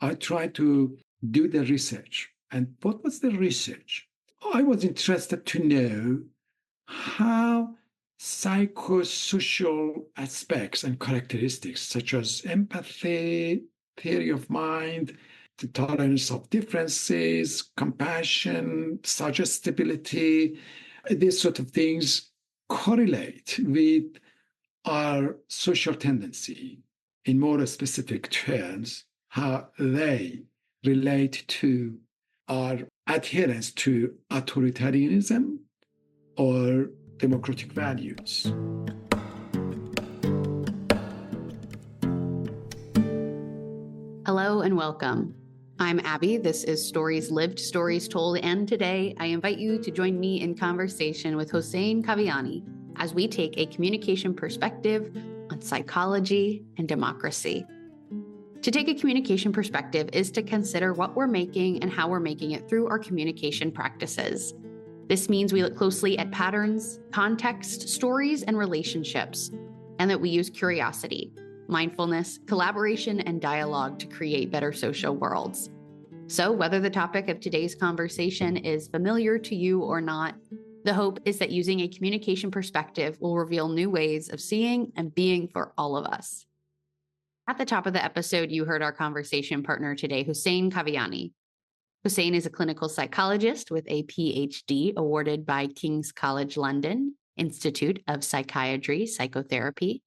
I tried to do the research. And what was the research? I was interested to know how psychosocial aspects and characteristics such as empathy, theory of mind, the tolerance of differences, compassion, suggestibility, these sort of things correlate with our social tendency. In more specific terms, how they relate to our adherence to authoritarianism or democratic values. Hello and welcome. I'm Abbie. This is Stories Lived, Stories Told, and today I invite you to join me in conversation with Hossein Kaviani as we take a communication perspective on psychology and democracy. To take a communication perspective is to consider what we're making and how we're making it through our communication practices. This means we look closely at patterns, context, stories, and relationships, and that we use curiosity, mindfulness, collaboration, and dialogue to create better social worlds. So whether the topic of today's conversation is familiar to you or not, the hope is that using a communication perspective will reveal new ways of seeing and being for all of us. At the top of the episode, you heard our conversation partner today, Hossein Kaviani. Hossein is a clinical psychologist with a PhD awarded by King's College London Institute of Psychiatry Psychotherapy.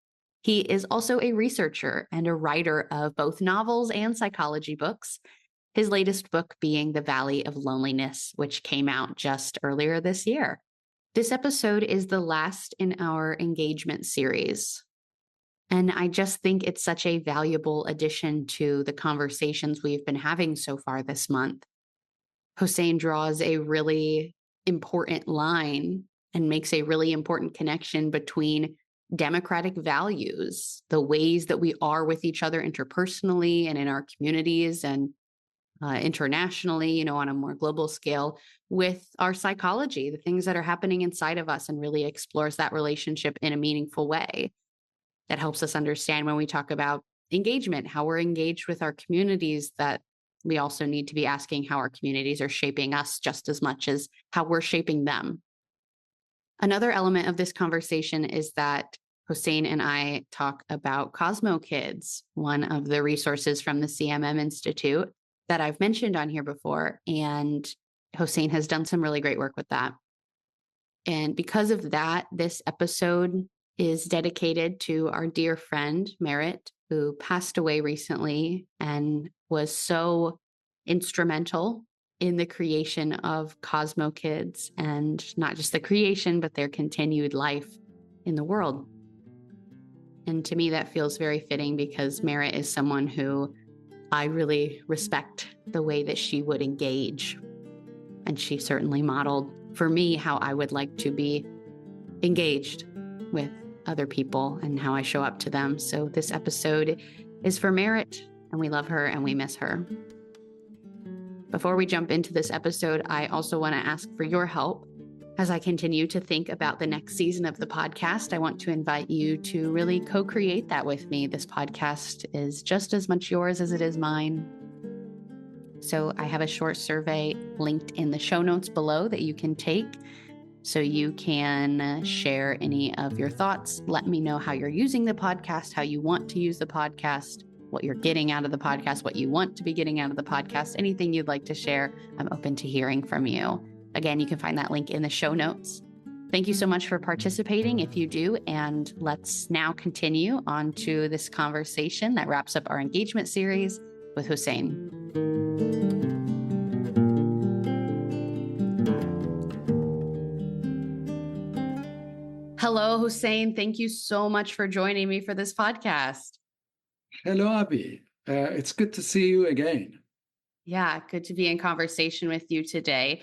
He is also a researcher and a writer of both novels and psychology books, his latest book being The Valley of Loneliness, which came out just earlier this year. This episode is the last in our engagement series, and I just think it's such a valuable addition to the conversations we've been having so far this month. Hossein draws a really important line and makes a really important connection between democratic values, the ways that we are with each other interpersonally and in our communities and internationally, on a more global scale, with our psychology, the things that are happening inside of us, and really explores that relationship in a meaningful way that helps us understand when we talk about engagement, how we're engaged with our communities, that we also need to be asking how our communities are shaping us just as much as how we're shaping them. Another element of this conversation is that Hossein and I talk about CosmoKidz, one of the resources from the CMM Institute that I've mentioned on here before. And Hossein has done some really great work with that. And because of that, this episode is dedicated to our dear friend, Merritt, who passed away recently and was so instrumental in the creation of CosmoKidz, and not just the creation, but their continued life in the world. And to me, that feels very fitting because Merritt is someone who I really respect the way that she would engage. And she certainly modeled for me how I would like to be engaged with other people and how I show up to them. So this episode is for Merritt, and we love her and we miss her. Before we jump into this episode, I also want to ask for your help. As I continue to think about the next season of the podcast, I want to invite you to really co-create that with me. This podcast is just as much yours as it is mine. So I have a short survey linked in the show notes below that you can take so you can share any of your thoughts. Let me know how you're using the podcast, how you want to use the podcast, what you're getting out of the podcast, what you want to be getting out of the podcast, anything you'd like to share. I'm open to hearing from you. Again, you can find that link in the show notes. Thank you so much for participating if you do. And let's now continue on to this conversation that wraps up our engagement series with Hossein. Hello, Hossein. Thank you so much for joining me for this podcast. Hello, Abbie. It's good to see you again. Yeah, good to be in conversation with you today.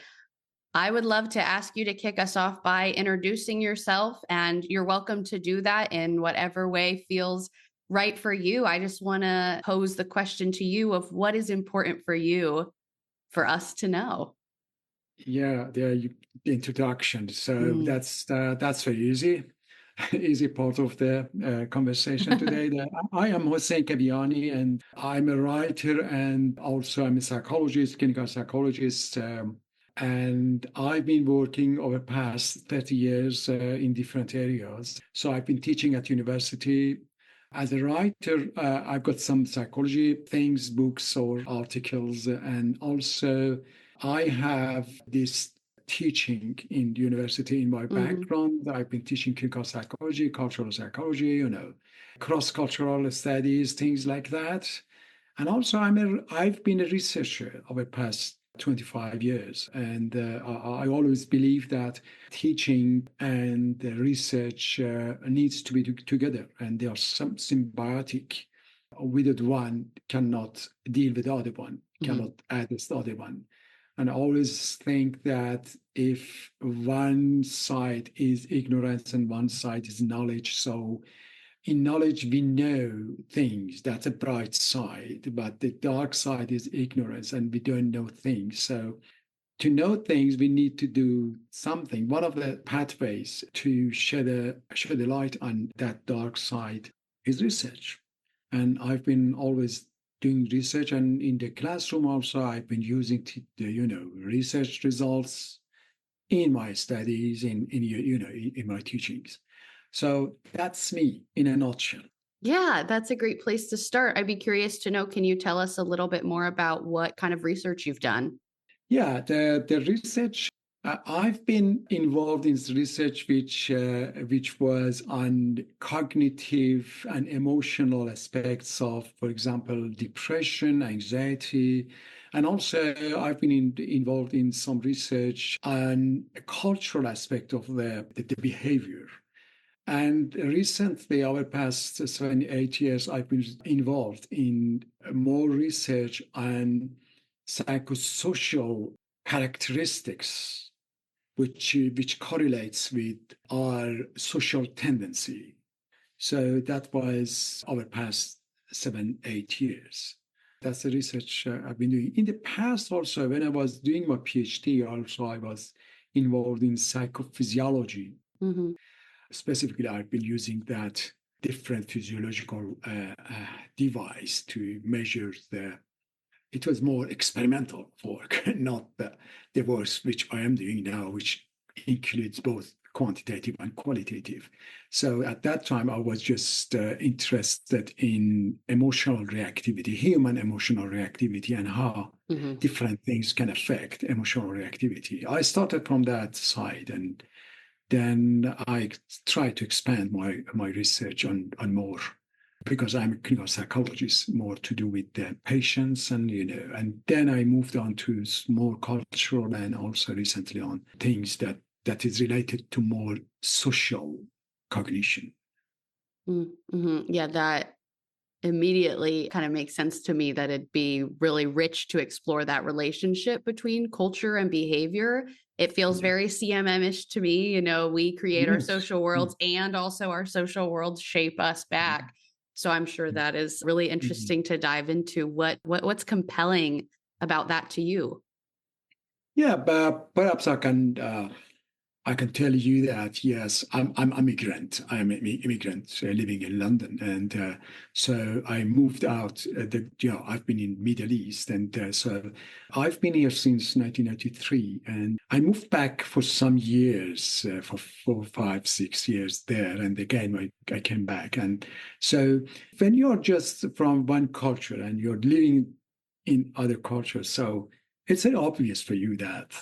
I would love to ask you to kick us off by introducing yourself, and you're welcome to do that in whatever way feels right for you. I just want to pose the question to you of what is important for you for us to know. Yeah, the introduction. So that's very easy. easy part of the conversation today. I am Hossein Kaviani, and I'm a writer, and also I'm a psychologist, clinical psychologist. And I've been working over the past 30 years in different areas. So I've been teaching at university. As a writer, I've got some psychology things, books or articles, and also I have this teaching in university in my background. I've been teaching clinical psychology, cultural psychology, cross-cultural studies, things like that. And also, I've been a researcher over the past 25 years. And I always believe that teaching and research needs to be together, and they are some symbiotic. Without one cannot deal with the other one, cannot address the other one. And I always think that if one side is ignorance and one side is knowledge, so in knowledge, we know things. That's a bright side, but the dark side is ignorance, and we don't know things. So, to know things, we need to do something. One of the pathways to shed a light on that dark side is research. And I've been always doing research, and in the classroom also, I've been using research results in my studies, in my teachings. So that's me in a nutshell. Yeah, that's a great place to start. I'd be curious to know, can you tell us a little bit more about what kind of research you've done? Yeah, the research, I've been involved in research which was on cognitive and emotional aspects of, for example, depression, anxiety, and also I've been involved in some research on a cultural aspect of the behavior. And recently, over the past 7, 8 years, I've been involved in more research on psychosocial characteristics, which correlates with our social tendency. So that was over the past 7, 8 years. That's the research I've been doing. In the past, also, when I was doing my PhD, also I was involved in psychophysiology. Specifically, I've been using that different physiological device to measure it was more experimental work, not the work which I am doing now, which includes both quantitative and qualitative. So at that time, I was just interested in emotional reactivity, human emotional reactivity, and how different things can affect emotional reactivity. I started from that side, and then I tried to expand my research on more, because I'm a clinical psychologist, more to do with the patients, and then I moved on to more cultural, and also recently on things that is related to more social cognition. Yeah, that immediately kind of makes sense to me, that it'd be really rich to explore that relationship between culture and behavior. It feels very CMM-ish to me. We create our social worlds, and also our social worlds shape us back. So I'm sure that is really interesting to dive into. What's compelling about that to you? Yeah, but perhaps I can tell you that, yes, I'm immigrant. I'm an immigrant living in London, and so I moved out. I've been in Middle East, and so I've been here since 1993, and I moved back for some years, for 4, 5, 6 years there, and again I came back. And so when you're just from one culture and you're living in other cultures, so it's obvious for you that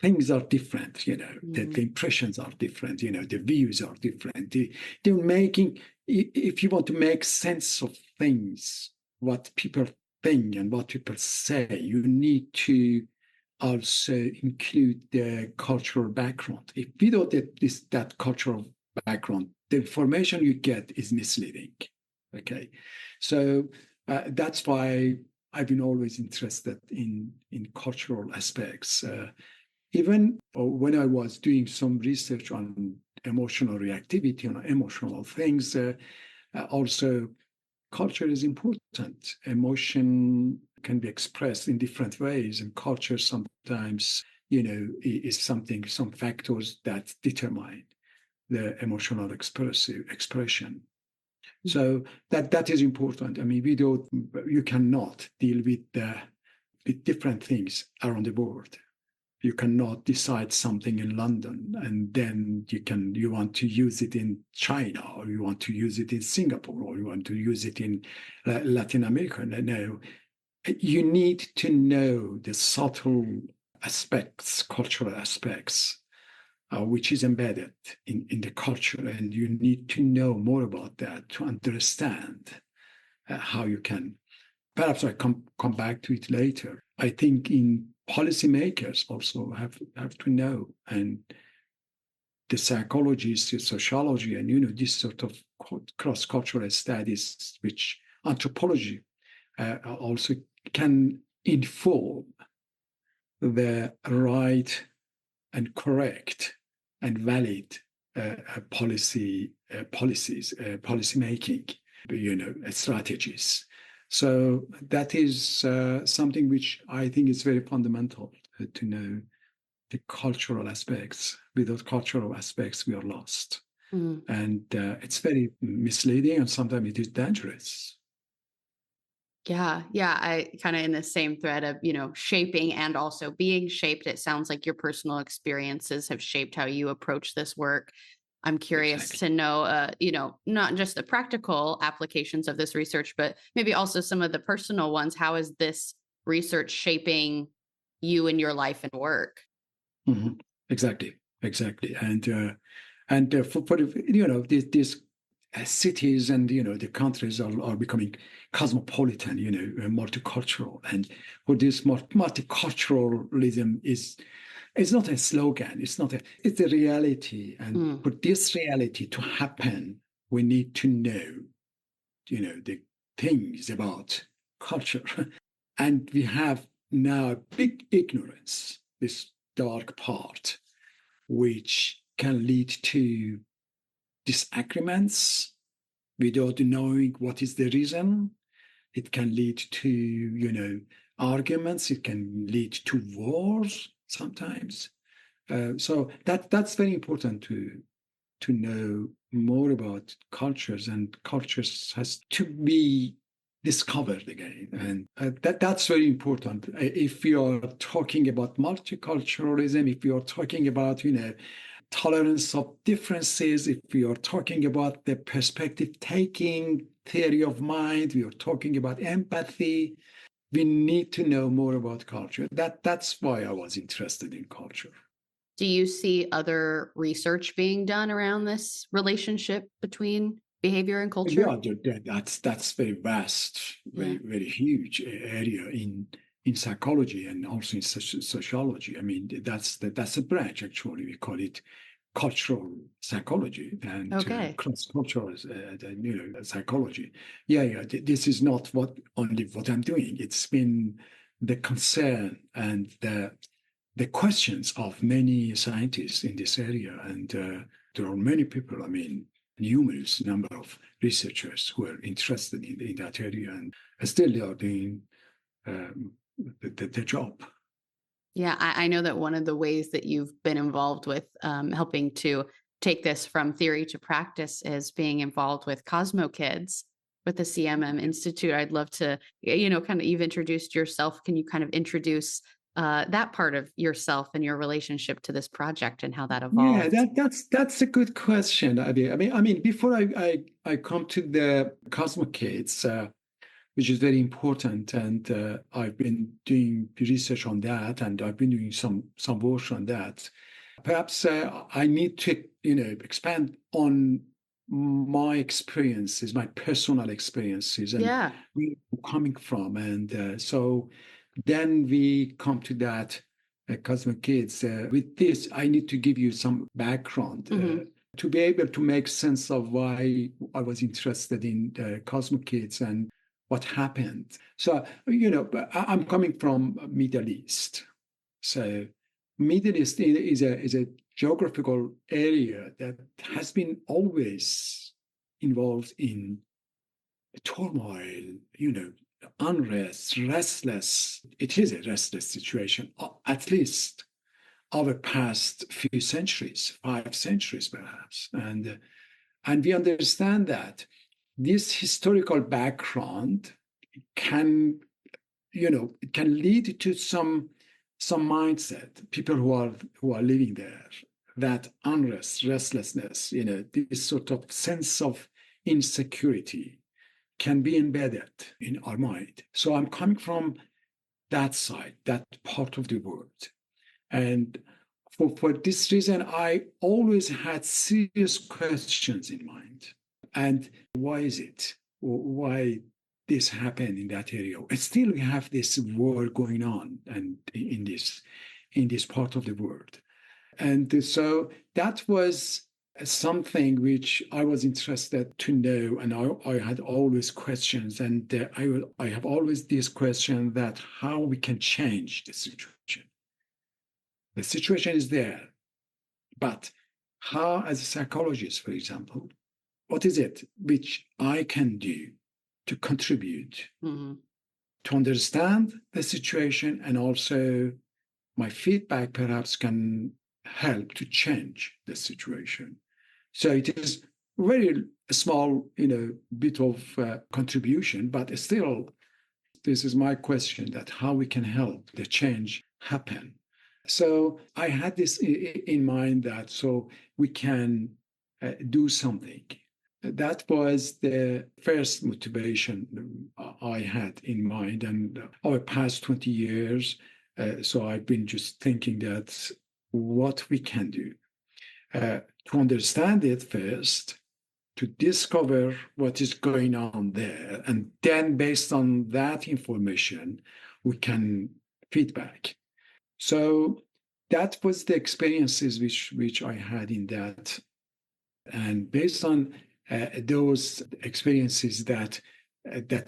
things are different, the impressions are different, the views are different. They're making, if you want to make sense of things, what people think and what people say, you need to also include the cultural background. If without that cultural background, the information you get is misleading. Okay, so that's why I've been always interested in cultural aspects. Even when I was doing some research on emotional reactivity, on emotional things, also culture is important. Emotion can be expressed in different ways, and culture sometimes, is some factors that determine. the emotional expression. So that is important. I mean, you cannot deal with different things around the world. You cannot decide something in London and then you want to use it in China, or you want to use it in Singapore, or you want to use it in Latin America. No, you need to know the subtle aspects, cultural aspects, which is embedded in the culture, and you need to know more about that to understand how you can. Perhaps I come back to it later. I think policymakers also have to know, and the psychologists, the sociology, and this sort of cross-cultural studies, which anthropology also can inform the right and correct and valid policy making, strategies. So that is something which I think is very fundamental to know the cultural aspects. Without cultural aspects, we are lost. And it's very misleading, and sometimes it is dangerous. Yeah. I kind of in the same thread of, shaping and also being shaped. It sounds like your personal experiences have shaped how you approach this work. I'm curious to know, not just the practical applications of this research, but maybe also some of the personal ones. How is this research shaping you in your life and work? Mm-hmm. Exactly. And for these cities and the countries are becoming cosmopolitan, multicultural, and for this multiculturalism it's not a slogan. It's a reality. And for this reality to happen, we need to know, the things about culture. And we have now big ignorance, this dark part, which can lead to disagreements without knowing what is the reason. It can lead to, arguments. It can lead to wars sometimes. So that's very important to know more about cultures, and cultures has to be discovered again, and that's very important. If you are talking about multiculturalism, if you are talking about tolerance of differences, if we are talking about the perspective taking theory of mind, we are talking about empathy, we need to know more about culture. That's why I was interested in culture. Do you see other research being done around this relationship between behavior and culture? Yeah, that's very vast, very huge area in psychology and also in sociology. I mean, that's a branch, actually. We call it cultural psychology and cross-cultural psychology. This is not only what I'm doing. It's been the concern and the questions of many scientists in this area. And there are many people, numerous number of researchers who are interested in that area, and still they are doing the job. Yeah, I know that one of the ways that you've been involved with helping to take this from theory to practice is being involved with CosmoKidz with the CMM Institute. I'd love to, kind of, you've introduced yourself. Can you kind of introduce that part of yourself and your relationship to this project and how that evolved? Yeah, that's a good question, Abbie. I mean, before I come to the CosmoKidz, which is very important, and I've been doing research on that, and I've been doing some work on that. Perhaps I need to expand on my experiences, my personal experiences, and where I'm coming from, and so then we come to that CosmoKidz. With this, I need to give you some background to be able to make sense of why I was interested in CosmoKidz and what happened. So, I'm coming from Middle East. So Middle East is a geographical area that has been always involved in turmoil, unrest, restless. It is a restless situation, at least our past few centuries, 5 centuries perhaps. And we understand that this historical background can, it can lead to some mindset, people who are living there, that unrest, restlessness, this sort of sense of insecurity can be embedded in our mind. So I'm coming from that side, that part of the world. And for this reason, I always had serious questions in mind. And why is it? Why this happened in that area? And still we have this war going on and in this part of the world. And so that was something which I was interested to know, and I had always questions, and I have always this question that how we can change the situation. The situation is there, but how, as a psychologist, for example, what is it which I can do to contribute to understand the situation, and also my feedback perhaps can help to change the situation. So it is very small, bit of contribution, but still, this is my question, that how we can help the change happen. So I had this in mind, that so we can do something. That was the first motivation I had in mind. And over the past 20 years, so I've been just thinking that what we can do to understand it first, to discover what is going on there, and then based on that information, we can feedback. So that was the experiences which I had in that. And based on those experiences, that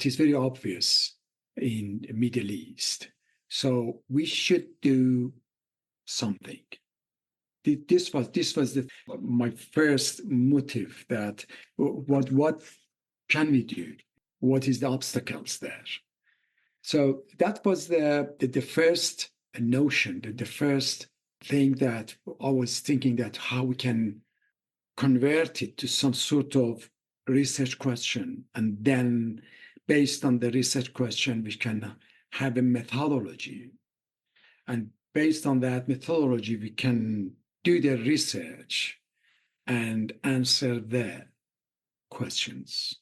is very obvious in the Middle East. So we should do something. This was my first motive, that what can we do? What is the obstacles there? So that was the first notion, the first thing that I was thinking, that how we can convert it to some sort of research question. And then based on the research question, we can have a methodology. And based on that methodology, we can do the research and answer the questions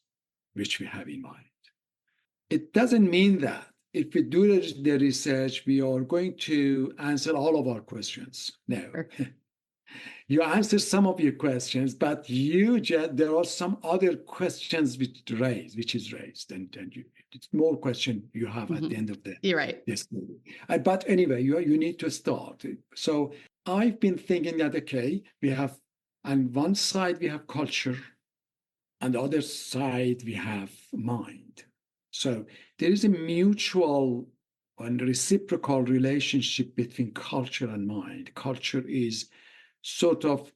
which we have in mind. It doesn't mean that if we do the research, we are going to answer all of our questions. No. You answer some of your questions, but there are some other questions which is raised, and it's more question you have at the end of the. You're right. This movie. But anyway, you need to start. So I've been thinking that, okay, we have, on one side we have culture, on the other side we have mind. So there is a mutual and reciprocal relationship between culture and mind. Culture is sort of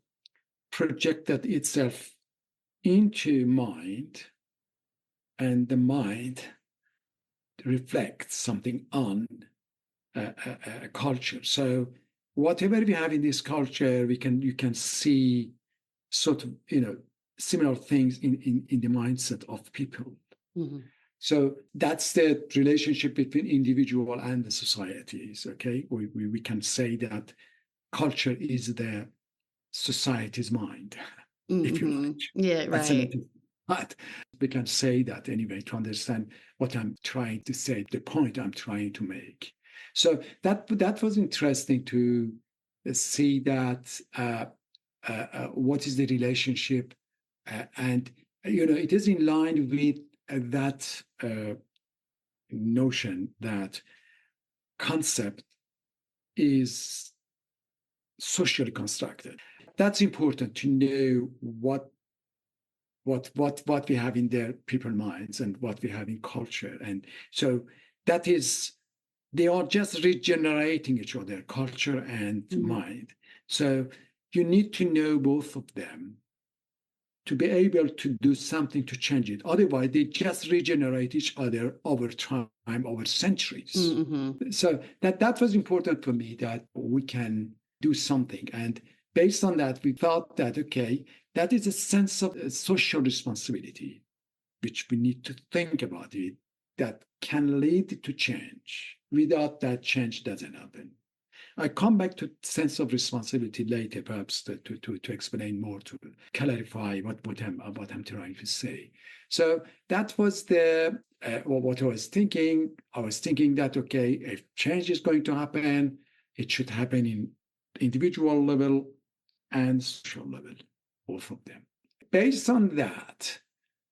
projected itself into mind, and the mind reflects something on culture. So whatever we have in this culture, you can see sort of similar things in the mindset of people. Mm-hmm. So that's the relationship between individual and the societies. Okay, we can say that culture is the society's mind, if you like. Yeah, right. But we can say that anyway to understand what I'm trying to say, the point I'm trying to make. So that was interesting to see that what is the relationship, and it is in line with that notion that concept is socially constructed. That's important to know what we have in their people's minds and what we have in culture. And so that is, they are just regenerating each other, culture and mind. So you need to know both of them to be able to do something to change it. Otherwise, they just regenerate each other over time, over centuries. Mm-hmm. So that was important for me, that we can do something. And based on that, we thought that, okay, that is a sense of social responsibility, which we need to think about it, that can lead to change. Without that, change doesn't happen. I come back to sense of responsibility later, perhaps to explain more, to clarify what I'm trying to say. So that was what I was thinking. I was thinking that, okay, if change is going to happen, it should happen in individual level and social level, both of them. Based on that,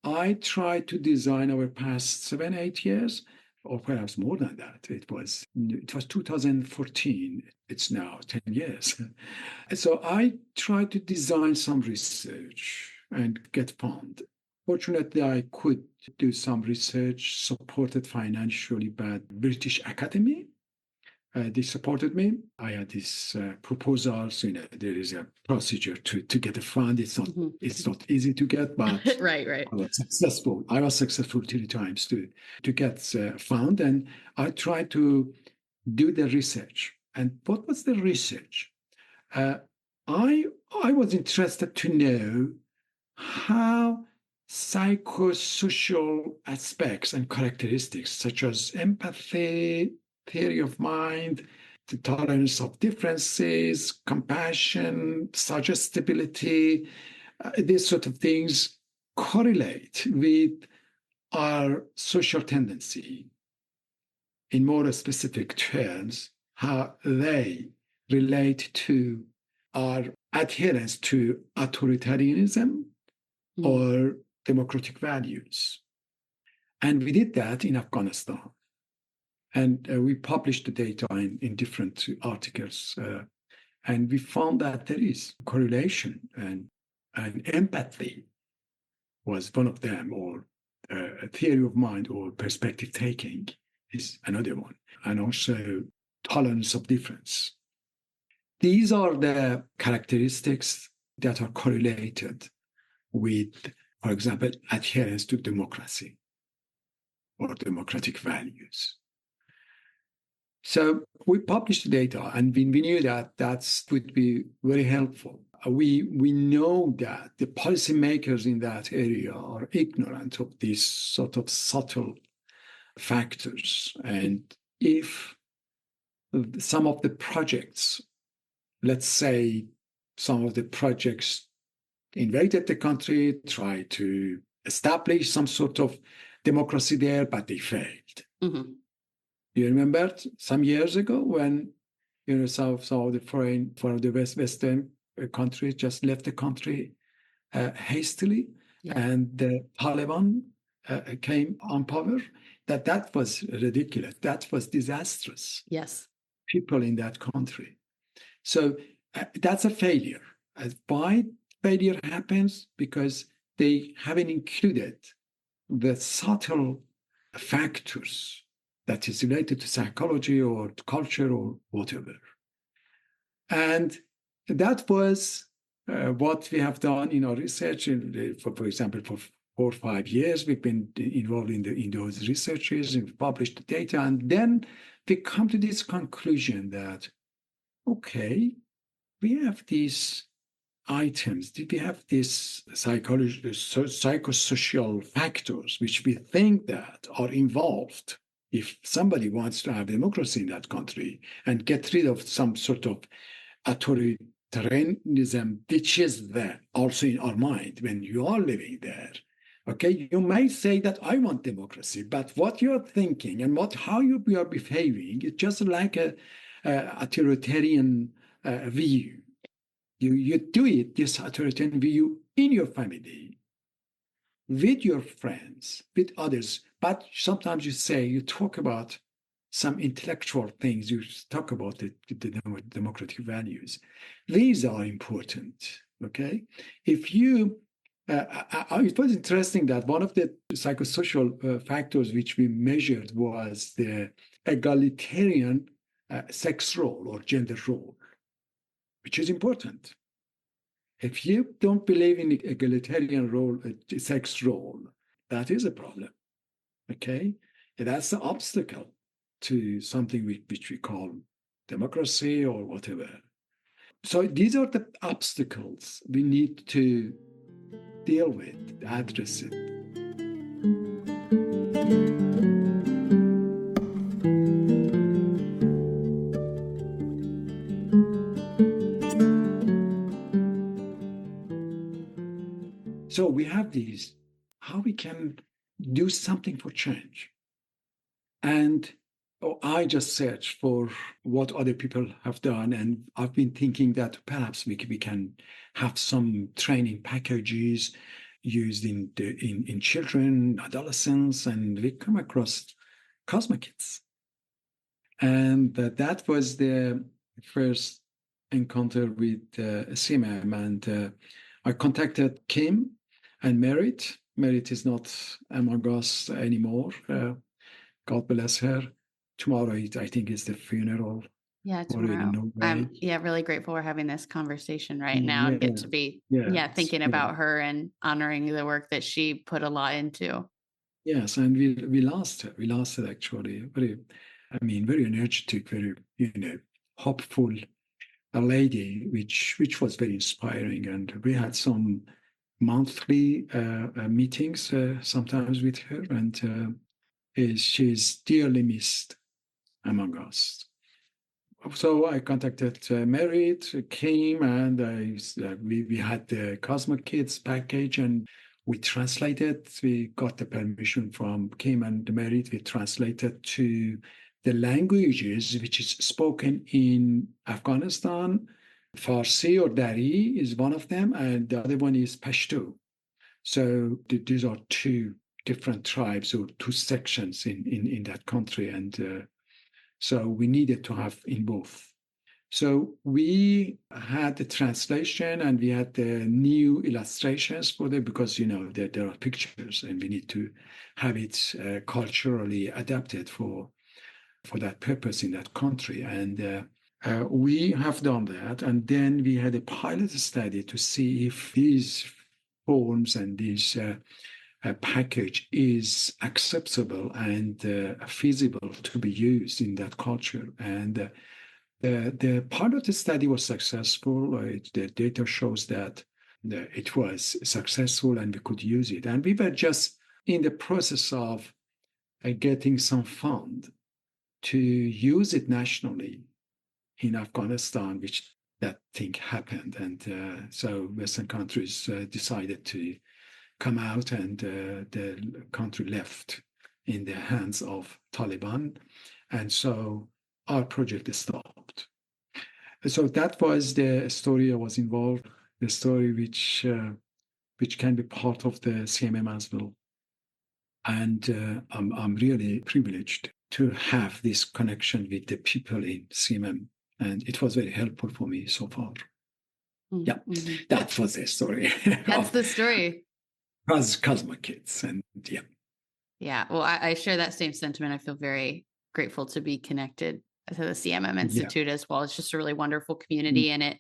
I tried to design over past 7-8 years, or perhaps more than that. It was 2014. It's now 10 years. So I tried to design some research and get funded. Fortunately, I could do some research supported financially by British Academy. They supported me. I had these proposals. There is a procedure to get a fund. It's not easy to get, but right. I was successful. I was successful 3 times to get fund, and I tried to do the research. And what was the research? I was interested to know how psychosocial aspects and characteristics such as empathy, theory of mind, the tolerance of differences, compassion, suggestibility, these sort of things correlate with our social tendency. In more specific terms, how they relate to our adherence to authoritarianism or democratic values. And we did that in Afghanistan. And we published the data in different articles. And we found that there is correlation, and empathy was one of them, or a theory of mind or perspective taking is another one, and also tolerance of difference. These are the characteristics that are correlated with, for example, adherence to democracy or democratic values. So we published the data, and we knew that that would be very helpful. We know that the policymakers in that area are ignorant of these sort of subtle factors. And if some of the projects, let's say some of the projects invaded the country, tried to establish some sort of democracy there, but they failed. Mm-hmm. You remember some years ago when some of the Western countries just left the country hastily, and the Taliban came on power. That was ridiculous. That was disastrous. Yes, people in that country. So that's a failure. Why failure happens? Because they haven't included the subtle factors that is related to psychology or to culture or whatever. And that was what we have done in our research. For example, for 4 or 5 years, we've been involved in those researches and published the data. And then we come to this conclusion that, okay, we have these items, we have these psychosocial factors which we think that are involved if somebody wants to have democracy in that country and get rid of some sort of authoritarianism, which is there also in our mind when you are living there. Okay, you may say that I want democracy, but what you're thinking and how you are behaving is just like a authoritarian view. You do it, this authoritarian view, in your family, with your friends, with others. But sometimes you talk about some intellectual things. You talk about the democratic values. These are important, okay? If you, it was interesting that one of the psychosocial factors which we measured was the egalitarian sex role or gender role, which is important. If you don't believe in the egalitarian role, sex role, that is a problem, okay? And that's the obstacle to something which we call democracy or whatever. So these are the obstacles we need to deal with, address it. So we have these, how we can do something for change. And I just searched for what other people have done, and I've been thinking that perhaps we can have some training packages used in children, adolescents, and we come across CosmoKidz. And that was the first encounter with CMM. And I contacted Kim and Merit. Merit is not among us anymore. God bless her. Tomorrow, I think, is the funeral. Yeah, Or in tomorrow. Norway. I'm really grateful we're having this conversation right now Yeah, and get to be thinking about her and honoring the work that she put a lot into. Yes, and we lost her. We lost her actually. Very energetic, very hopeful, a lady, which was very inspiring. And we had some monthly meetings sometimes with her, and she's dearly missed among us. So I contacted Merit, came, and we had the CosmoKidz package, and we translated. We got the permission from Kim and Merit. We translated to the languages which is spoken in Afghanistan. Farsi or Dari is one of them, and the other one is Pashto. So these are two different tribes or two sections in that country, and so we needed to have in both. So we had the translation and we had the new illustrations for them because, there are pictures and we need to have it culturally adapted for that purpose in that country. And we have done that. And then we had a pilot study to see if these forms and this package is acceptable and feasible to be used in that culture. And the part of the study was successful. The data shows that it was successful and we could use it. And we were just in the process of getting some fund to use it nationally in Afghanistan, which that thing happened. And so Western countries decided to come out, and the country left in the hands of Taliban. And so our project stopped. So that was the story I was involved, the story which can be part of the CMM as well. And I'm really privileged to have this connection with the people in CMM, and it was very helpful for me so far. Mm-hmm. That was the story. That's the story. CosmoKidz, and yeah. Yeah, well, I share that same sentiment. I feel very grateful to be connected to the CMM Institute as well. It's just a really wonderful community, and it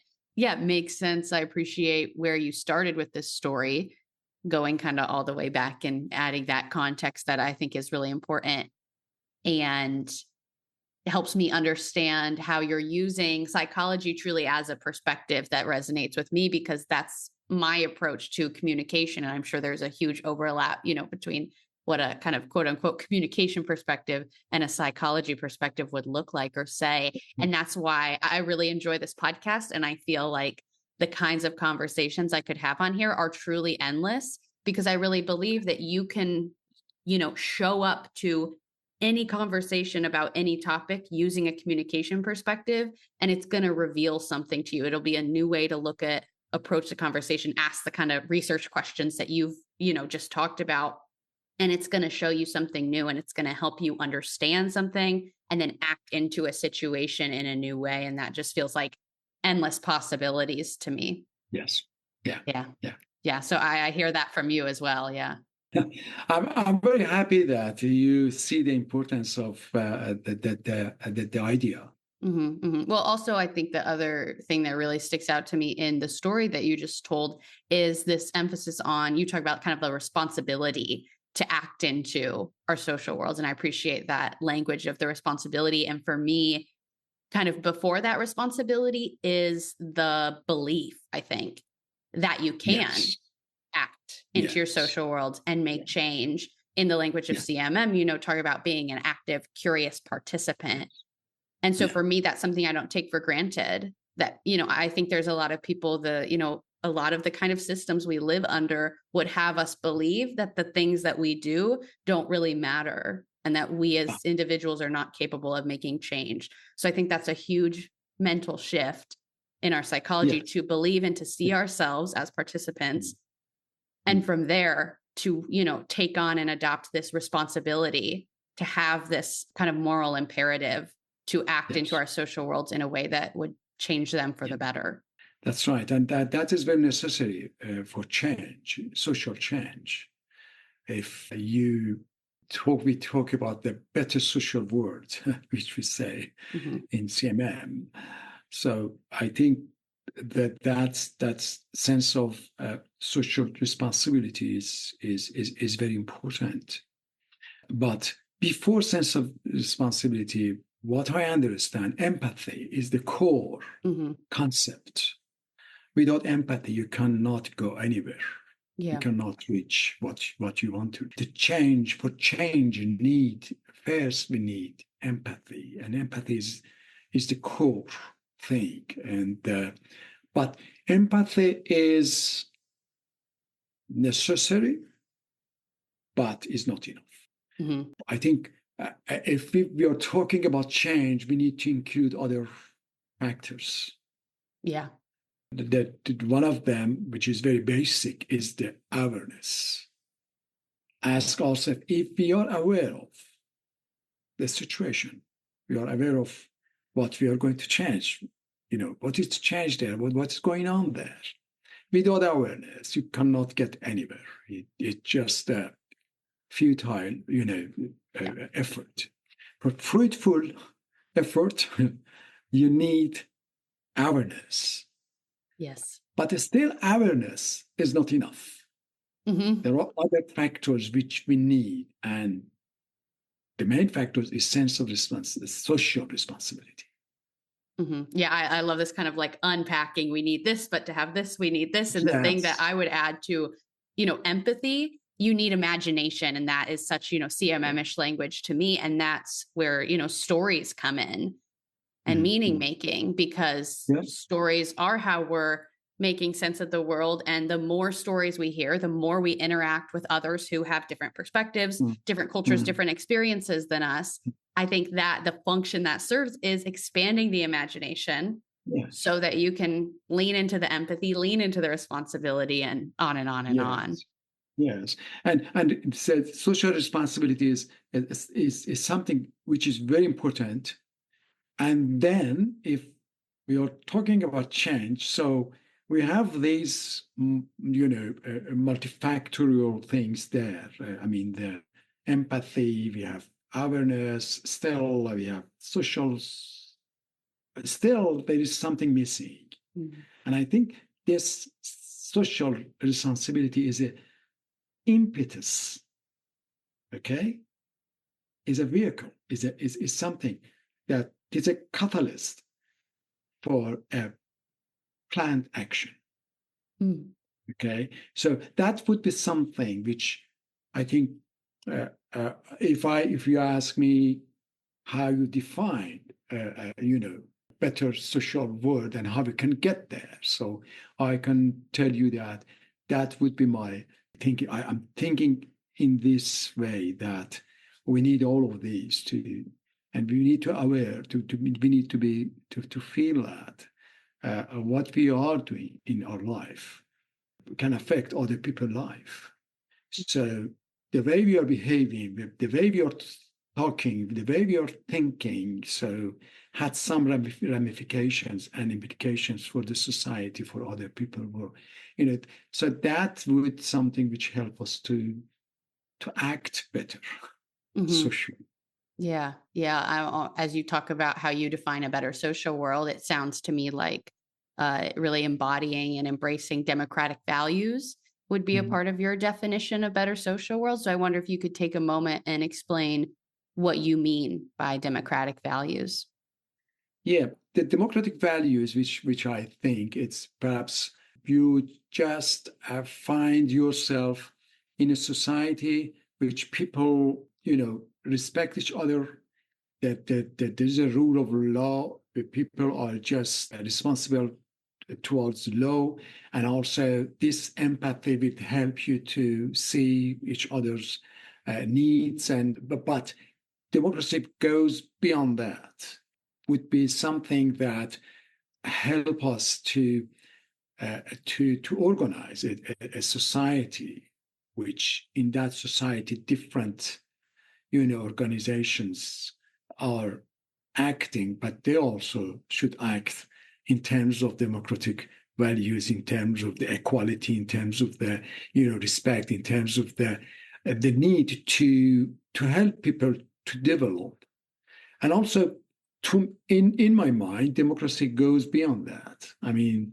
makes sense. I appreciate where you started with this story, going kind of all the way back and adding that context that I think is really important. And it helps me understand how you're using psychology truly as a perspective that resonates with me, because that's my approach to communication. And I'm sure there's a huge overlap, between what a kind of quote unquote communication perspective and a psychology perspective would look like or say. And that's why I really enjoy this podcast. And I feel like the kinds of conversations I could have on here are truly endless, because I really believe that you can, show up to any conversation about any topic using a communication perspective, and it's going to reveal something to you. It'll be a new way to approach the conversation, ask the kind of research questions that you've, just talked about. And it's going to show you something new, and it's going to help you understand something and then act into a situation in a new way. And that just feels like endless possibilities to me. Yes. Yeah. So I hear that from you as well. Yeah. I'm very happy that you see the importance of the idea. Mm-hmm, mm-hmm. Well, also, I think the other thing that really sticks out to me in the story that you just told is this emphasis on, you talk about kind of the responsibility to act into our social worlds. And I appreciate that language of the responsibility. And for me, kind of before that responsibility is the belief, I think, that you can Yes. act into your Yes. social world and make change. In the language of Yeah. CMM, talk about being an active, curious participant. And so Yeah. for me, that's something I don't take for granted. That, I think there's a lot of people, a lot of the kind of systems we live under would have us believe that the things that we do don't really matter and that we Ah, as individuals are not capable of making change. So I think that's a huge mental shift in our psychology yes. to believe and to see ourselves as participants. Mm. And from there to, take on and adopt this responsibility to have this kind of moral imperative to act into Yes. our social worlds in a way that would change them for Yeah. the better. That's right. And that is very necessary for change, social change. If we talk about the better social world, which we say Mm-hmm. in CMM. So I think that sense of social responsibility is very important. But before sense of responsibility, what I understand, empathy is the core Mm-hmm. concept. Without empathy, you cannot go anywhere. You Yeah. cannot reach what you want to. For change, you need first we need empathy, and empathy is the core thing. And but empathy is necessary, but is not enough. Mm-hmm. I think if we are talking about change, we need to include other factors. Yeah. That one of them, which is very basic, is the awareness. Ask ourselves if we are aware of the situation, we are aware of what we are going to change. What is to change there? What's going on there? Without awareness, you cannot get anywhere. It's just a futile, effort. For fruitful effort, you need awareness. Yes. But still, awareness is not enough. Mm-hmm. There are other factors which we need, and the main factor is sense of responsibility, social responsibility. Mm-hmm. Yeah, I love this kind of like unpacking. We need this, but to have this, we need this. And the thing that Yes. I would add to, empathy, you need imagination. And that is such, CMM-ish language to me. And that's where, stories come in and meaning making, because Yes. stories are how we're making sense of the world. And the more stories we hear, the more we interact with others who have different perspectives, different cultures, different experiences than us. I think that the function that serves is expanding the imagination Yes. so that you can lean into the empathy, lean into the responsibility, and on and on and Yes. on. Yes. And it says social responsibility is something which is very important. And then if we are talking about change, so we have these, multifactorial things there. The empathy, we have awareness, still we have social, still there is something missing. Mm-hmm. And I think this social responsibility is an impetus, okay? Is a vehicle, is something that is a catalyst for a planned action. Mm-hmm. Okay, so that would be something which I think, if you ask me how you define, better social world and how we can get there, so I can tell you that would be my thinking. I'm thinking in this way that we need all of these and we need to aware we need to be to feel that what we are doing in our life can affect other people's life. So the way we are behaving, the way we are talking, the way we are thinking, so had some ramifications and implications for the society, for other people who are in it. So that would something which help us to act better socially. Yeah. Yeah. As you talk about how you define a better social world, it sounds to me like really embodying and embracing democratic values would be a part of your definition of better social world. So I wonder if you could take a moment and explain what you mean by democratic values. Yeah, the democratic values, which I think it's perhaps you just find yourself in a society which people, respect each other, that there's a rule of law, where people are just responsible towards law, and also this empathy will help you to see each other's needs. But democracy goes beyond that. Would be something that help us to organize a society, which in that society different organizations are acting, but they also should act in terms of democratic values, in terms of the equality, in terms of the respect, in terms of the need to help people to develop. And also, in my mind, democracy goes beyond that. I mean,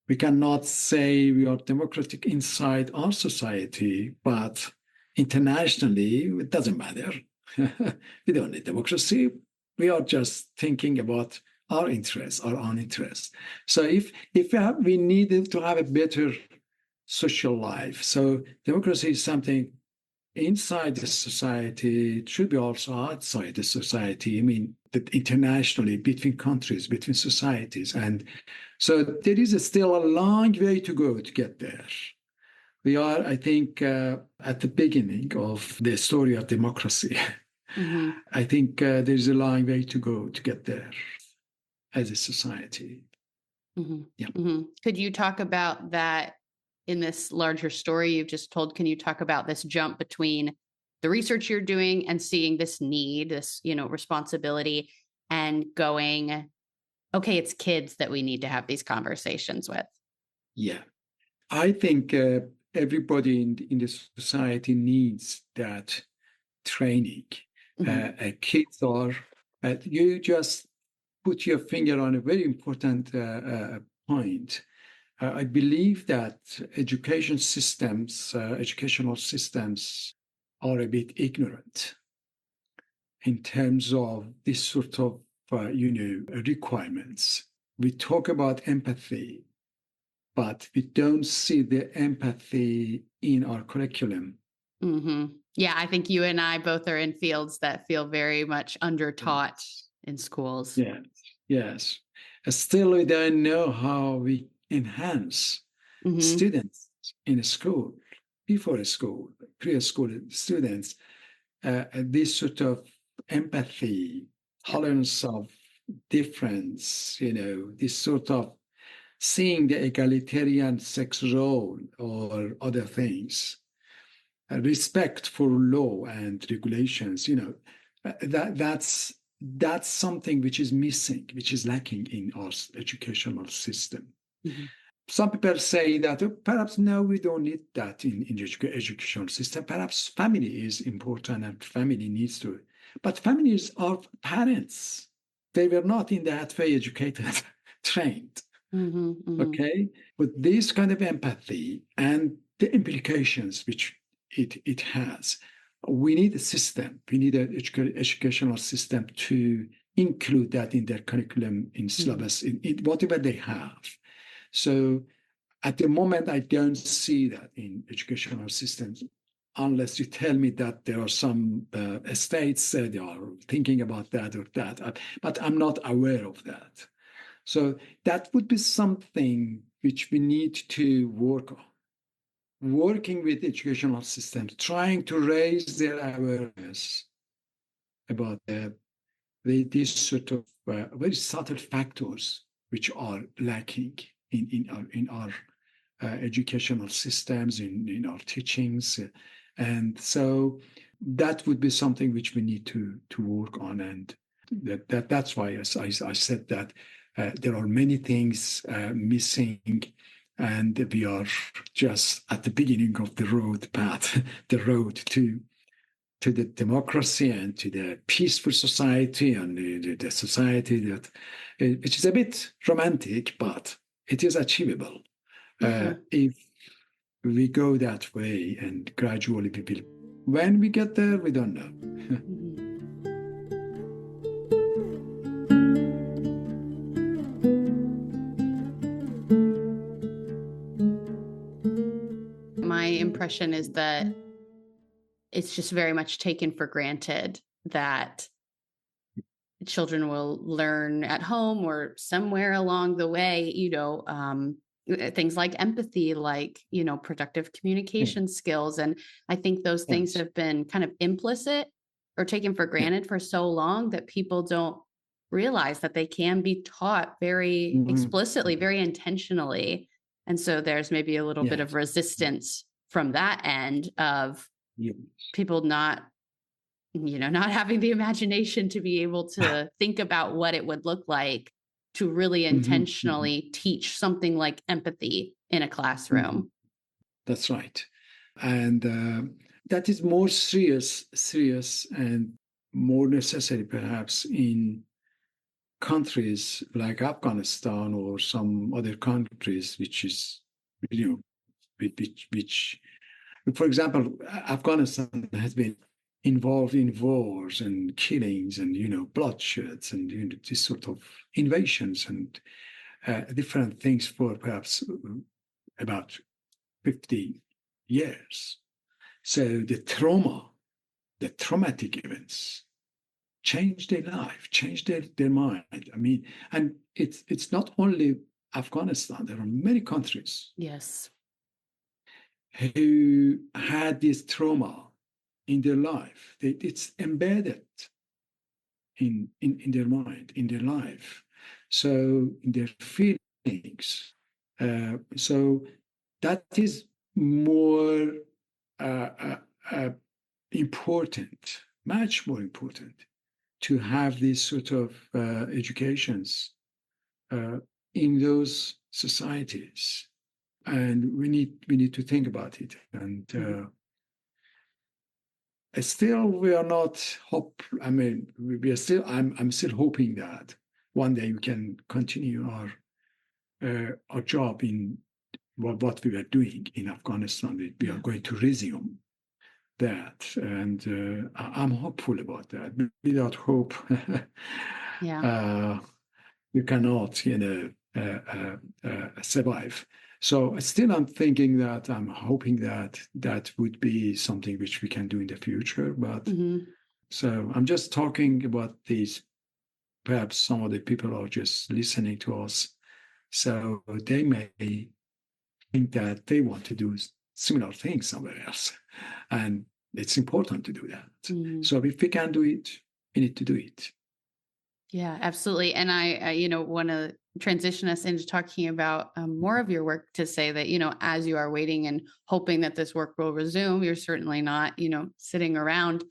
we cannot say we are democratic inside our society, but internationally, it doesn't matter. We don't need democracy. We are just thinking about our interests, our own interests. So if we needed to have a better social life, so democracy is something inside the society, it should be also outside the society. I mean, that internationally, between countries, between societies. And so there is still a long way to go to get there. We are, I think, at the beginning of the story of democracy. Mm-hmm. I think there's a long way to go to get there as a society. Mm-hmm. Yeah. Mm-hmm. Could you talk about that in this larger story you've just told? Can you talk about this jump between the research you're doing and seeing this need, this, responsibility, and going, okay, it's kids that we need to have these conversations with? Yeah. I think everybody in the society needs that training. Mm-hmm. Kids are, you just put your finger on a very important point. I believe that educational systems are a bit ignorant in terms of this sort of, requirements. We talk about empathy, but we don't see the empathy in our curriculum. Mm-hmm. Yeah, I think you and I both are in fields that feel very much under-taught in schools. Yeah. Yes. Still, we don't know how we enhance students in a school, before a school, preschool students, this sort of empathy, tolerance of difference, this sort of seeing the egalitarian sex role or other things, respect for law and regulations, that's something which is missing, which is lacking in our educational system. Mm-hmm. Some people say that perhaps no, we don't need that in the educational system. Perhaps family is important and family needs to. But families are parents. They were not in that way educated, trained. Mm-hmm, mm-hmm. Okay? But this kind of empathy and the implications which it has, we need a system. We need an educational system to include that in their curriculum, in syllabus, in whatever they have. So at the moment, I don't see that in educational systems, unless you tell me that there are some states they are thinking about that or that, but I'm not aware of that. So that would be something which we need to work on. Working with educational systems, trying to raise their awareness about these sort of very subtle factors which are lacking in our educational systems, in our teachings. And so that would be something which we need to work on. And that's why I said that there are many things missing, and we are just at the beginning of the road to the democracy and to the peaceful society and the society that, which is a bit romantic, but it is achievable. If we go that way, and gradually we will. When we get there, we don't know. impression is that it's just very much taken for granted that children will learn at home or somewhere along the way, things like empathy, like, productive communication skills. And I think those things have been kind of implicit or taken for granted for so long that people don't realize that they can be taught very explicitly, very intentionally. And so there's maybe a little bit of resistance from that end of people not having the imagination to be able to think about what it would look like to really intentionally teach something like empathy in a classroom. That's right. And that is more serious and more necessary perhaps in countries like Afghanistan or some other countries, which for example, Afghanistan has been involved in wars and killings and bloodsheds and this sort of invasions and different things for perhaps about 50 years. So the traumatic events changed their life, changed their mind. I mean, and it's not only Afghanistan. There are many countries who had this trauma in their life. It's embedded in their mind, in their life, so in their feelings. So that is more important, much more important, to have these sort of educations in those societies, and we need to think about it. And still, we are not hope. I mean, we are still. I'm still hoping that one day we can continue our job in what we were doing in Afghanistan. We are going to resume that, and I'm hopeful about that. Without hope, you cannot, survive. So still, I'm thinking that I'm hoping that would be something which we can do in the future. But so I'm just talking about these. Perhaps some of the people are just listening to us, so they may think that they want to do similar things somewhere else, and it's important to do that. So if we can do it, we need to do it. Yeah, absolutely. And I want to transition us into talking about more of your work, to say that, as you are waiting and hoping that this work will resume, you're certainly not, sitting around.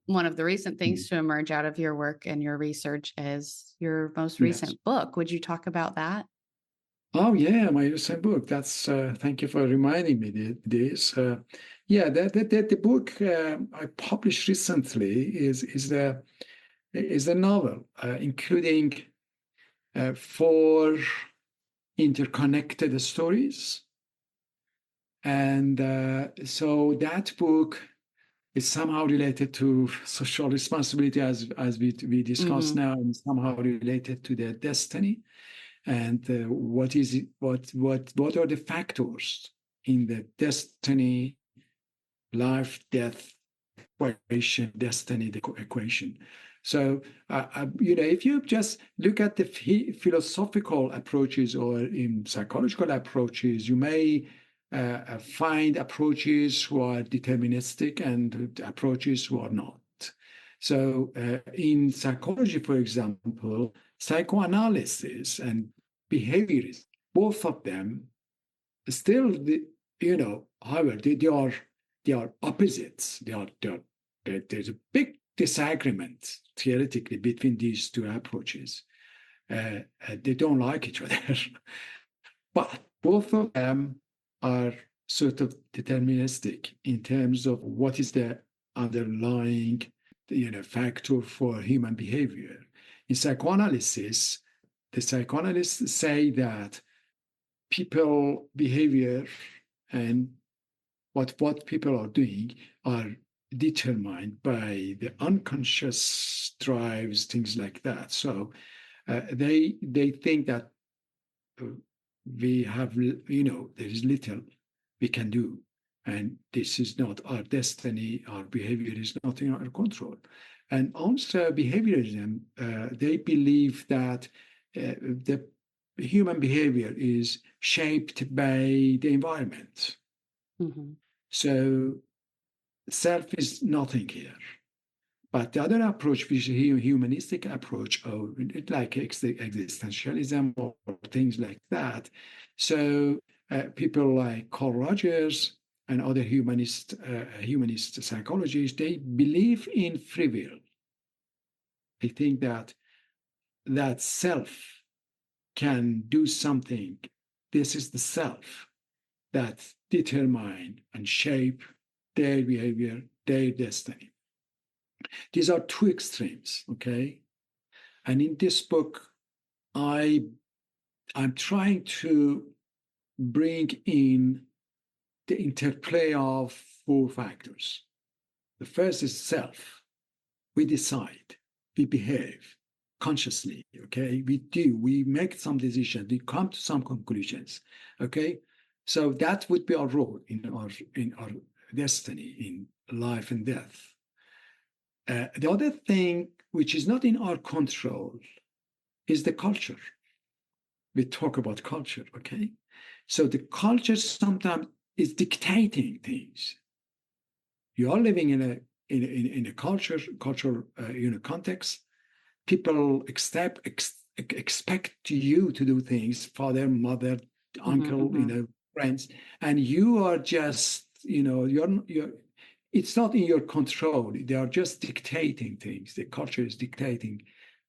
One of the recent things to emerge out of your work and your research is your most recent book. Would you talk about that? Oh yeah, my recent book. That's thank you for reminding me this. The book I published recently is a novel, including 4 interconnected stories, and so that book is somehow related to social responsibility, as we discussed now, and somehow related to their destiny. And what are the factors in the destiny, life, death equation, destiny equation? So, if you just look at the philosophical approaches or in psychological approaches, you may find approaches who are deterministic and approaches who are not. So, in psychology, for example, psychoanalysis and behaviorism, both of them still, however, they are opposites. There's a big disagreement theoretically between these 2 approaches. They don't like each other, but both of them are sort of deterministic in terms of what is the underlying factor for human behavior. In psychoanalysis, the psychoanalysts say that people behavior and what people are doing are determined by the unconscious drives, things like that. So they think that we have, there is little we can do And this is not our destiny. Our behavior is not in our control. And also behaviorism, they believe that the human behavior is shaped by the environment. Mm-hmm. So self is nothing here. But the other approach, which is a humanistic approach, like existentialism or things like that. So people like Carl Rogers and other humanist psychologists, they believe in free will. They think that self can do something. This is the self that determine and shape their behavior, their destiny. These are two extremes, okay? And in this book, I'm trying to bring in the interplay of four factors. The first is self. We decide, we behave consciously, okay? We make some decisions, we come to some conclusions, okay? So that would be our role in our destiny, in life and death. The other thing, which is not in our control, is the culture. We talk about culture, okay? So the culture sometimes is dictating things. You are living in a cultural context. People expect you to do things, father, mother, uncle, Mm-hmm. friends, and you are just, you're. It's not in your control. They are just dictating things. The culture is dictating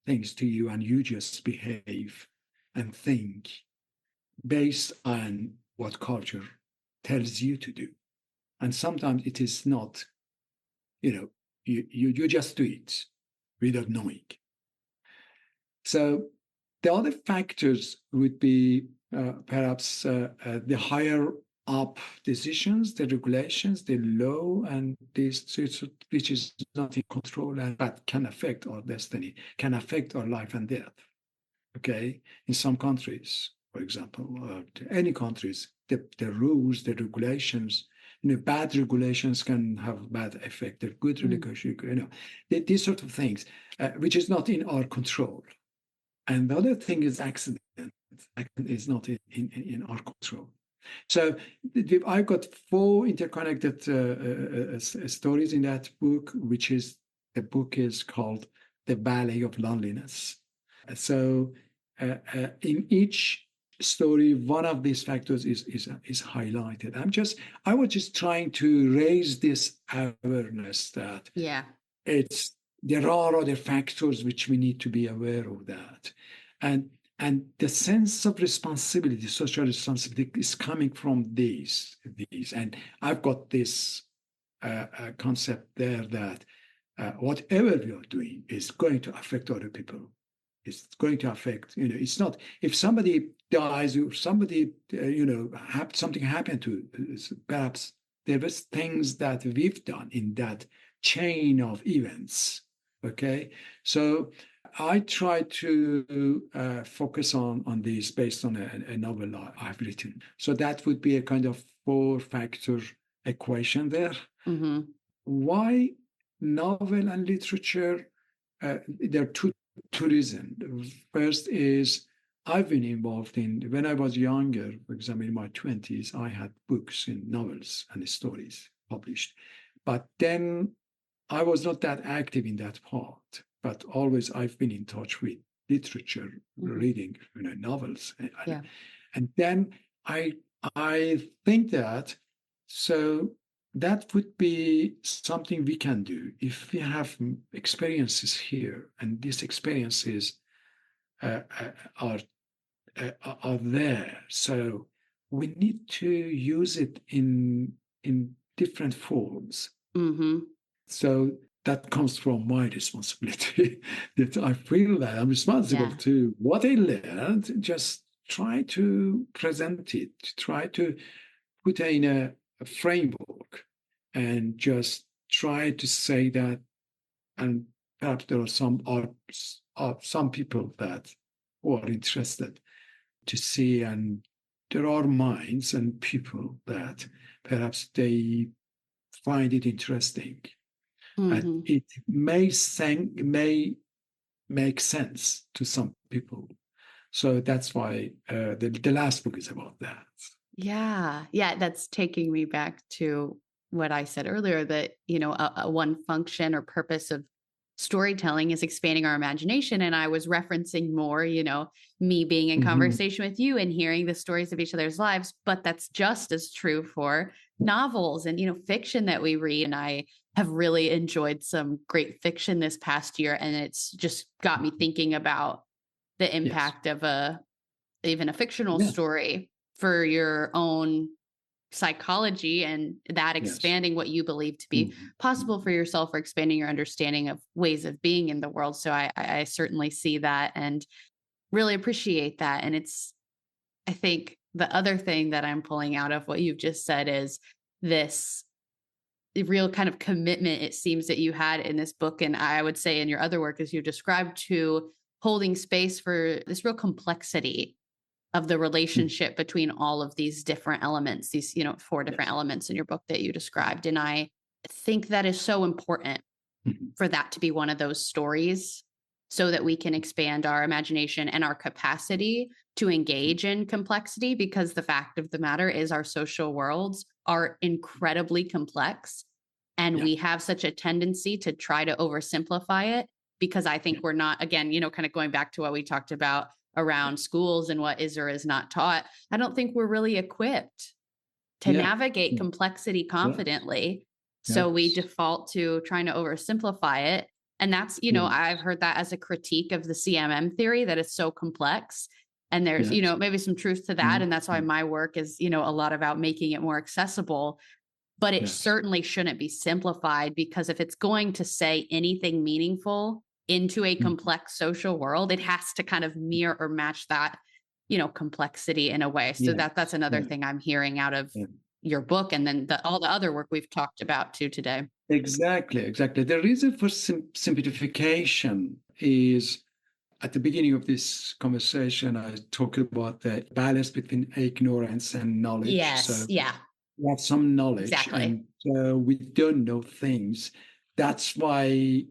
things to you, and you just behave and think based on what culture tells you to do. And sometimes it is not, you just do it without knowing. So the other factors would be perhaps the higher up decisions, the regulations, the law, and this, which is not in control and that can affect our destiny, can affect our life and death. Okay, in some countries, for example, any countries, the rules, the regulations, bad regulations can have bad effect. The good regulations, these sort of things, which is not in our control. And the other thing is accident. Accident is not in our control. So I've got four interconnected stories in that book, the book is called The Ballet of Loneliness. So in each story, one of these factors is highlighted. I was just trying to raise this awareness that there are other factors which we need to be aware of that. And the sense of responsibility, social responsibility, is coming from these. And I've got this concept there that whatever we are doing is going to affect other people. It's going to affect, it's not, if somebody dies or somebody, something happened to, perhaps there was things that we've done in that chain of events. Okay. So I try to focus on this based on a novel I've written. So that would be a kind of 4-factor equation there. Mm-hmm. Why novel and literature? There are two reasons. First is I've been involved when I was younger, for example, in my 20s, I had books and novels and stories published. But then I was not that active in that part, but always I've been in touch with literature, reading, novels. Yeah. And then I think that that would be something we can do if we have experiences here, and these experiences are there. So we need to use it in different forms. Mm-hmm. So that comes from my responsibility that I feel that I'm responsible to what I learned, just try to present it, try to put in a framework and just try to say that, and perhaps there are some people that who are interested to see and there are minds and people that perhaps they find it interesting. And Mm-hmm. it may make sense to some people. So that's why the last book is about that. Yeah. Yeah. That's taking me back to what I said earlier that, a one function or purpose of storytelling is expanding our imagination. And I was referencing more, me being in Mhm. conversation with you and hearing the stories of each other's lives. But that's just as true for novels and, fiction that we read. And I have really enjoyed some great fiction this past year. And it's just got me thinking about the Yes. impact of even a fictional Yeah. story for your own psychology and that Yes. expanding what you believe to be Mhm. possible for Mhm. yourself or expanding your understanding of ways of being in the world. So I certainly see that and really appreciate that. And I think the other thing that I'm pulling out of what you've just said is this real kind of commitment it seems that you had in this book. And I would say in your other work, as you described, to holding space for this real complexity of the Mhm. relationship between all of these different elements, these, four different Yes. elements in your book that you described. And I think that is so important Mhm. for that to be one of those stories so that we can expand our imagination and our capacity to engage in complexity, because the fact of the matter is our social worlds are incredibly complex and Yeah. we have such a tendency to try to oversimplify it, because I think Yeah. we're not, again, kind of going back to what we talked about around schools and what is or is not taught. I don't think we're really equipped to Yeah. navigate Yeah. complexity Yes. confidently. So we Yes. default to trying to oversimplify it. And that's, I've Yes. heard that as a critique of the CMM theory, that it's so complex. And there's, Yes. maybe some truth to that. Mhm. And that's why Mhm. my work is, a lot about making it more accessible. But it Yes. certainly shouldn't be simplified, because if it's going to say anything meaningful into a Mhm. complex social world, it has to kind of mirror or match that, complexity in a way. So that's Yes. another Yeah. thing I'm hearing out of Yeah. your book, and then all the other work we've talked about too today. Exactly. Exactly. The reason for simplification is at the beginning of this conversation, I talked about the balance between ignorance and knowledge. Yes. So Yeah, we have some knowledge exactly. and we don't know things. That's why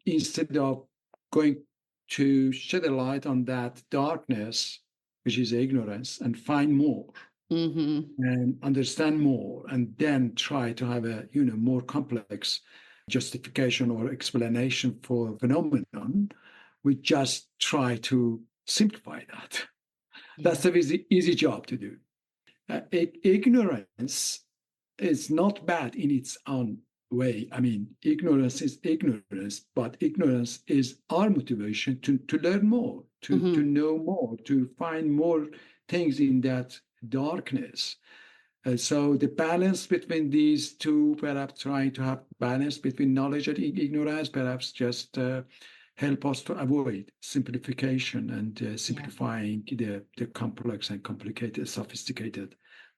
instead of going to shed a light on that darkness, which is ignorance, and find more Mm-hmm. and understand more, and then try to have a more complex justification or explanation for a phenomenon, we just try to simplify that. Yeah. That's a easy job to do. Ignorance is not bad in its own way. I mean, ignorance is ignorance, but ignorance is our motivation to learn more, to Mm-hmm. know more, to find more things in that darkness. So the balance between these two, perhaps trying to have balance between knowledge and ignorance, perhaps just help us to avoid simplification and Yeah. simplifying the complex and complicated, sophisticated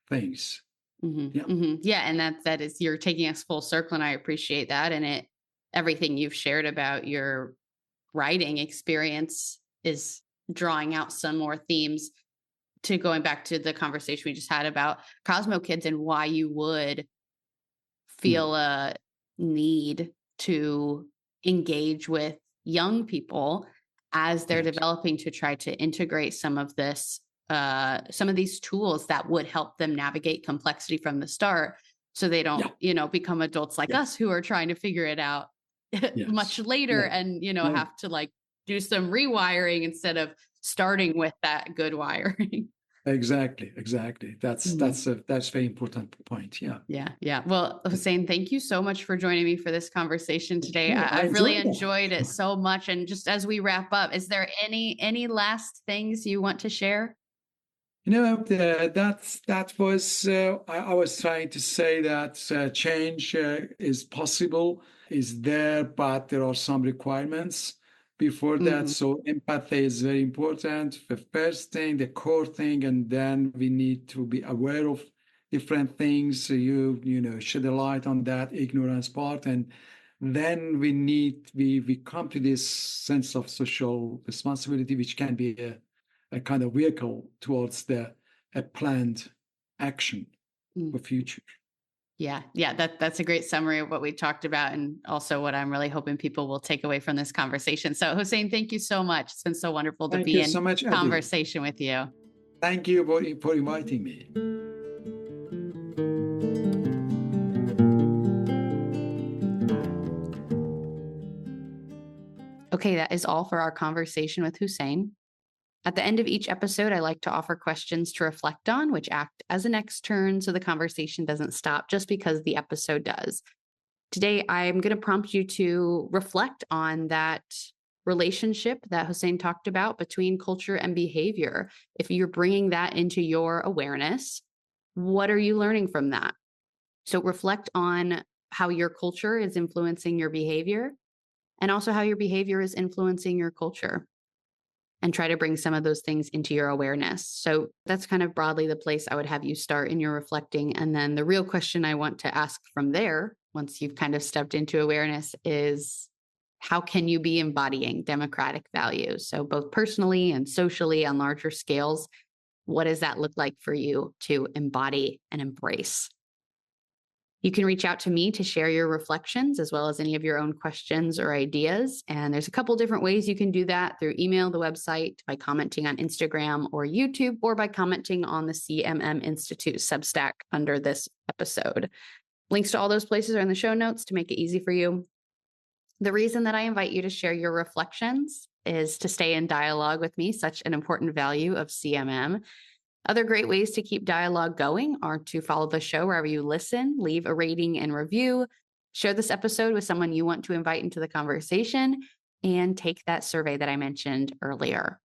things. Yeah. Mm-hmm. Mm-hmm. Yeah. And that is, you're taking us full circle, and I appreciate that. And everything you've shared about your writing experience is drawing out some more themes to going back to the conversation we just had about CosmoKidz and why you would Mm. feel a need to engage with young people as they're Yes. developing, to try to integrate some of some of these tools that would help them navigate complexity from the start, so they don't, Yeah. become adults like us Yes. who are trying to figure it out much Yes. later, Yeah. and, Yeah. have to like do some rewiring instead of starting with that good wiring. Exactly. Exactly. That's a very important point. Yeah. Yeah, yeah. Well, Hossein, thank you so much for joining me for this conversation today. Okay. I I've really enjoyed enjoyed it that. so much. And just as we wrap up, is there any last things you want to share? That was I was trying to say that change is possible, is there, but there are some requirements before that. Hmm. So empathy is very important. The first thing, the core thing, and then we need to be aware of different things. So shed a light on that ignorance part, and then we come to this sense of social responsibility, which can be a kind of vehicle towards the a planned action for future. Yeah, that's a great summary of what we talked about, and also what I'm really hoping people will take away from this conversation. So, Hossein, thank you so much. It's been so wonderful to Thank be you in so much, Abbie. conversation with you. Thank you for inviting me. Okay, that is all for our conversation with Hossein. At the end of each episode, I like to offer questions to reflect on, which act as an extern so the conversation doesn't stop just because the episode does. Today, I'm going to prompt you to reflect on that relationship that Hossein talked about between culture and behavior. If you're bringing that into your awareness, what are you learning from that? So reflect on how your culture is influencing your behavior, and also how your behavior is influencing your culture, and try to bring some of those things into your awareness. So that's kind of broadly the place I would have you start in your reflecting. And then the real question I want to ask from there, once you've kind of stepped into awareness, is how can you be embodying democratic values? So both personally and socially on larger scales, what does that look like for you to embody and embrace? You can reach out to me to share your reflections as well as any of your own questions or ideas. And there's a couple different ways you can do that: through email, the website, by commenting on Instagram or YouTube, or by commenting on the CMM Institute Substack under this episode. Links to all those places are in the show notes to make it easy for you. The reason that I invite you to share your reflections is to stay in dialogue with me, such an important value of CMM. Other great ways to keep dialogue going are to follow the show wherever you listen, leave a rating and review, share this episode with someone you want to invite into the conversation, and take that survey that I mentioned earlier.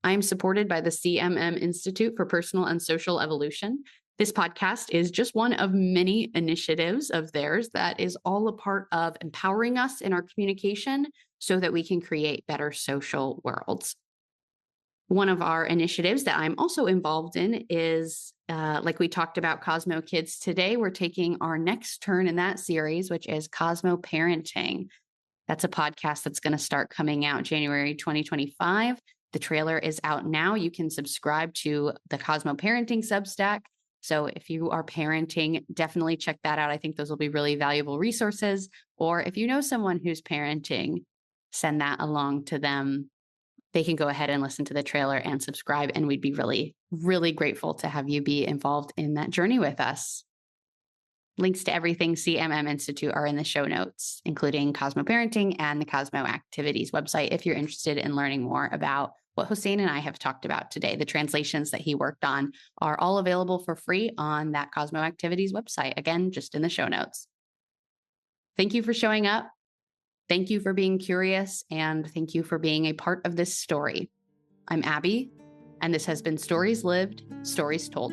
I am supported by the CMM Institute for Personal and Social Evolution. This podcast is just one of many initiatives of theirs that is all a part of empowering us in our communication so that we can create better social worlds. One of our initiatives that I'm also involved in is, like we talked about CosmoKidz today, we're taking our next turn in that series, which is Cosmo Parenting. That's a podcast that's going to start coming out January 2025. The trailer is out now. You can subscribe to the Cosmo Parenting Substack. So if you are parenting, definitely check that out. I think those will be really valuable resources. Or if you know someone who's parenting, send that along to them. They can go ahead and listen to the trailer and subscribe. And we'd be really, really grateful to have you be involved in that journey with us. Links to everything CMM Institute are in the show notes, including Cosmo Parenting and the Cosmo Activities website, if you're interested in learning more about what Hossein and I have talked about today. The translations that he worked on are all available for free on that Cosmo Activities website. Again, just in the show notes. Thank you for showing up. Thank you for being curious, and thank you for being a part of this story. I'm Abbie, and this has been Stories Lived, Stories Told.